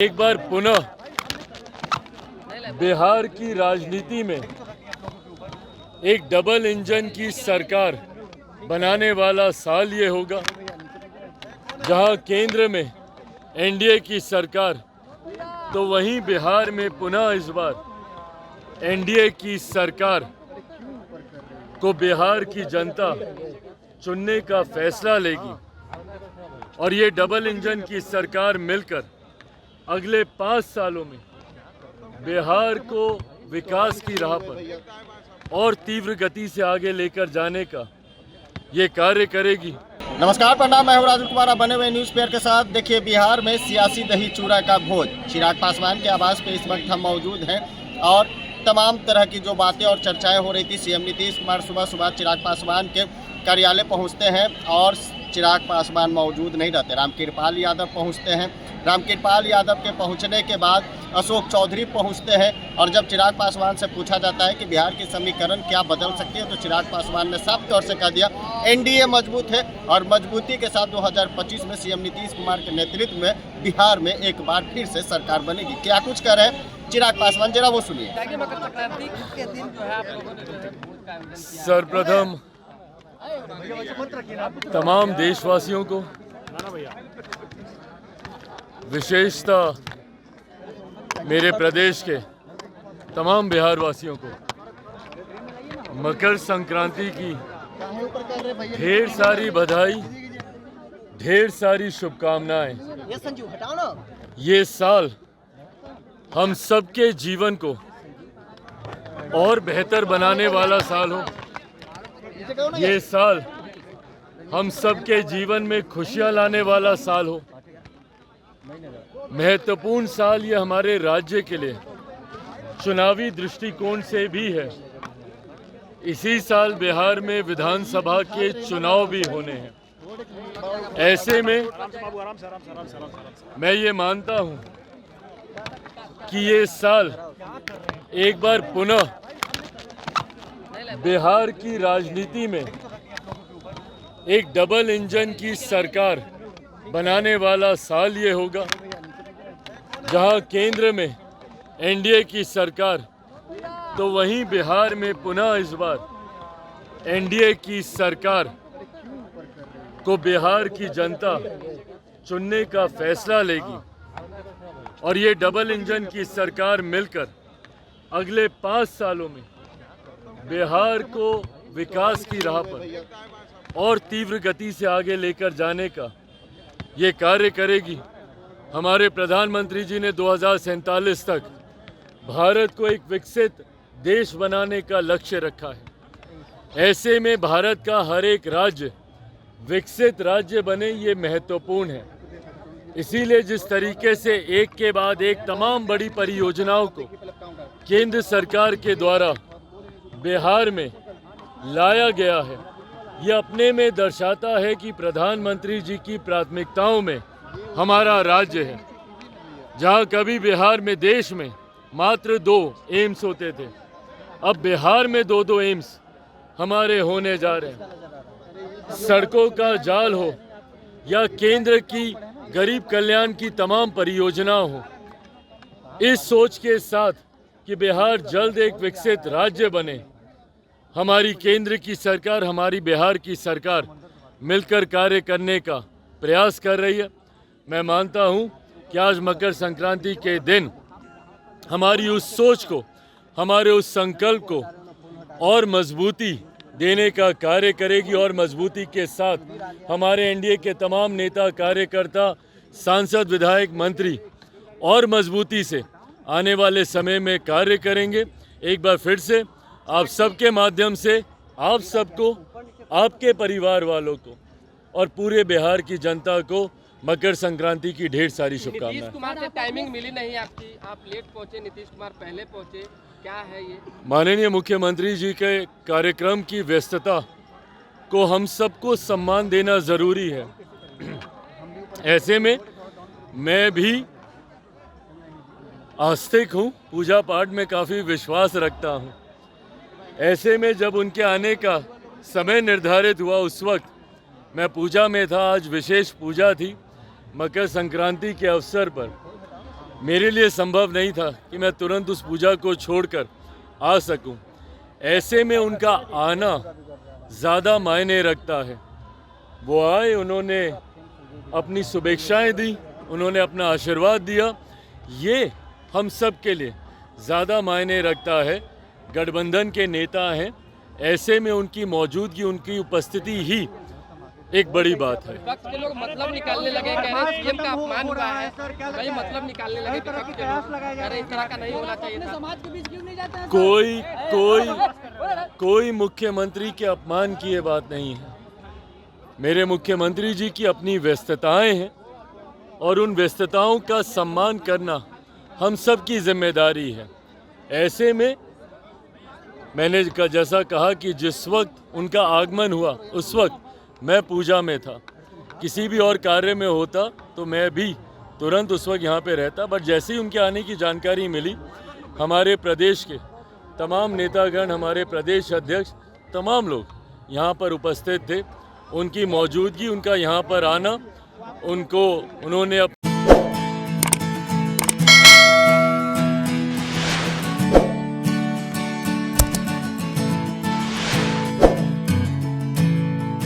एक बार पुनः बिहार की राजनीति में एक डबल इंजन की सरकार बनाने वाला साल ये होगा, जहां केंद्र में एनडीए की सरकार तो वहीं बिहार में पुनः इस बार एनडीए की सरकार को बिहार की जनता चुनने का फैसला लेगी और ये डबल इंजन की सरकार मिलकर अगले 5 सालों में बिहार को विकास की राह पर और तीव्र गति से आगे लेकर जाने का ये कार्य करेगी। नमस्कार, प्रणाम। मैं हूं राजू कुमार, बने हुए न्यूज़ पेयर के साथ। देखिए, बिहार में सियासी दही चूड़ा का भोज चिराग पासवान के आवास पे इस वक्त हम मौजूद हैं और तमाम तरह की जो बातें और चर्चाएं हो रही थी। सीएम नीतीश कुमार सुबह सुबह चिराग पासवान के कार्यालय पहुंचते हैं और चिराग पासवान मौजूद नहीं रहते। रामकृपाल यादव पहुंचते हैं। रामकृपाल यादव के पहुंचने के बाद अशोक चौधरी पहुंचते हैं और जब चिराग पासवान से पूछा जाता है कि बिहार की समीकरण क्या बदल सकती है, तो चिराग पासवान ने साफ तौर से कह दिया एनडीए मजबूत है और मजबूती के साथ 2025 में सीएम नीतीश कुमार के नेतृत्व में बिहार में एक बार फिर से सरकार बनेगी। क्या कुछ कह रहे हैं चिराग पासवान, जरा वो सुनिए। सर्वप्रथम तमाम देशवासियों को, विशेषतः मेरे प्रदेश के तमाम बिहार वासियों को मकर संक्रांति की ढेर सारी बधाई, ढेर सारी शुभकामनाएं। ये साल हम सबके जीवन को और बेहतर बनाने वाला साल हो। ये साल हम सबके जीवन में खुशियां लाने वाला साल हो। महत्वपूर्ण साल ये हमारे राज्य के लिए चुनावी दृष्टिकोण से भी है। इसी साल बिहार में विधानसभा के चुनाव भी होने हैं। ऐसे में मैं ये मानता हूं कि ये साल एक बार पुनः बिहार की राजनीति में एक डबल इंजन की सरकार बनाने वाला साल ये होगा, जहां केंद्र में एनडीए की सरकार तो वहीं बिहार में पुनः इस बार एनडीए की सरकार को बिहार की जनता चुनने का फैसला लेगी और ये डबल इंजन की सरकार मिलकर अगले 5 सालों में बिहार को विकास की राह पर और तीव्र गति से आगे लेकर जाने का ये कार्य करेगी। हमारे प्रधानमंत्री जी ने 2047 तक भारत को एक विकसित देश बनाने का लक्ष्य रखा है। ऐसे में भारत का हर एक राज्य विकसित राज्य बने, ये महत्वपूर्ण है। इसीलिए जिस तरीके से एक के बाद एक तमाम बड़ी परियोजनाओं को केंद्र सरकार के द्वारा बिहार में लाया गया है, ये अपने में दर्शाता है कि प्रधानमंत्री जी की प्राथमिकताओं में हमारा राज्य है। जहां कभी बिहार में देश में मात्र 2 एम्स होते थे, अब बिहार में 2 एम्स हमारे होने जा रहे हैं। सड़कों का जाल हो या केंद्र की गरीब कल्याण की तमाम परियोजना हो, इस सोच के साथ कि बिहार जल्द एक विकसित राज्य बने, हमारी केंद्र की सरकार, हमारी बिहार की सरकार मिलकर कार्य करने का प्रयास कर रही है। मैं मानता हूं कि आज मकर संक्रांति के दिन हमारी उस सोच को, हमारे उस संकल्प को और मजबूती देने का कार्य करेगी और मजबूती के साथ हमारे एनडीए के तमाम नेता, कार्यकर्ता, सांसद, विधायक, मंत्री और मजबूती से आने वाले समय में कार्य करेंगे। एक बार फिर से आप सबके माध्यम से आप सबको, आपके परिवार वालों को और पूरे बिहार की जनता को मकर संक्रांति की ढेर सारी शुभकामनाएं। नीतीश कुमार से टाइमिंग मिली नहीं आपकी, आप लेट पहुंचे, नीतीश कुमार पहले पहुंचे, क्या है ये? माननीय मुख्यमंत्री जी के कार्यक्रम की व्यस्तता को हम सबको सम्मान देना जरूरी है। ऐसे में मैं भी आस्तिक हूँ, पूजा पाठ में काफ़ी विश्वास रखता हूँ। ऐसे में जब उनके आने का समय निर्धारित हुआ, उस वक्त मैं पूजा में था। आज विशेष पूजा थी मकर संक्रांति के अवसर पर, मेरे लिए संभव नहीं था कि मैं तुरंत उस पूजा को छोड़कर आ सकूं। ऐसे में उनका आना ज़्यादा मायने रखता है। वो आए, उन्होंने अपनी शुभेच्छाएं दी, उन्होंने अपना आशीर्वाद दिया। ये हम सब के लिए ज़्यादा मायने रखता है। गठबंधन के नेता हैं, ऐसे में उनकी मौजूदगी, उनकी उपस्थिति ही एक बड़ी बात है। विपक्ष के लोग मतलब निकालने लगे, कह रहे हैं सीएम का अपमान हुआ है, कई मतलब निकालने लगे विपक्ष के लोग, कह रहे हैं इस तरह का नहीं होना चाहिए था। समाज के बीच क्यों नहीं जाते हैं? कोई मुख्यमंत्री के अपमान की ये बात नहीं है। मेरे मुख्यमंत्री जी की अपनी व्यस्तताएं हैं और उन व्यस्तताओं का सम्मान करना हम सब की जिम्मेदारी है। ऐसे में मैंने जैसा कहा कि जिस वक्त उनका आगमन हुआ उस वक्त मैं पूजा में था। किसी भी और कार्य में होता तो मैं भी तुरंत उस वक्त यहाँ पे रहता, बट जैसे ही उनके आने की जानकारी मिली, हमारे प्रदेश के तमाम नेतागण, हमारे प्रदेश अध्यक्ष, तमाम लोग यहाँ पर उपस्थित थे। उनकी मौजूदगी, उनका यहाँ पर आना, उन्होंने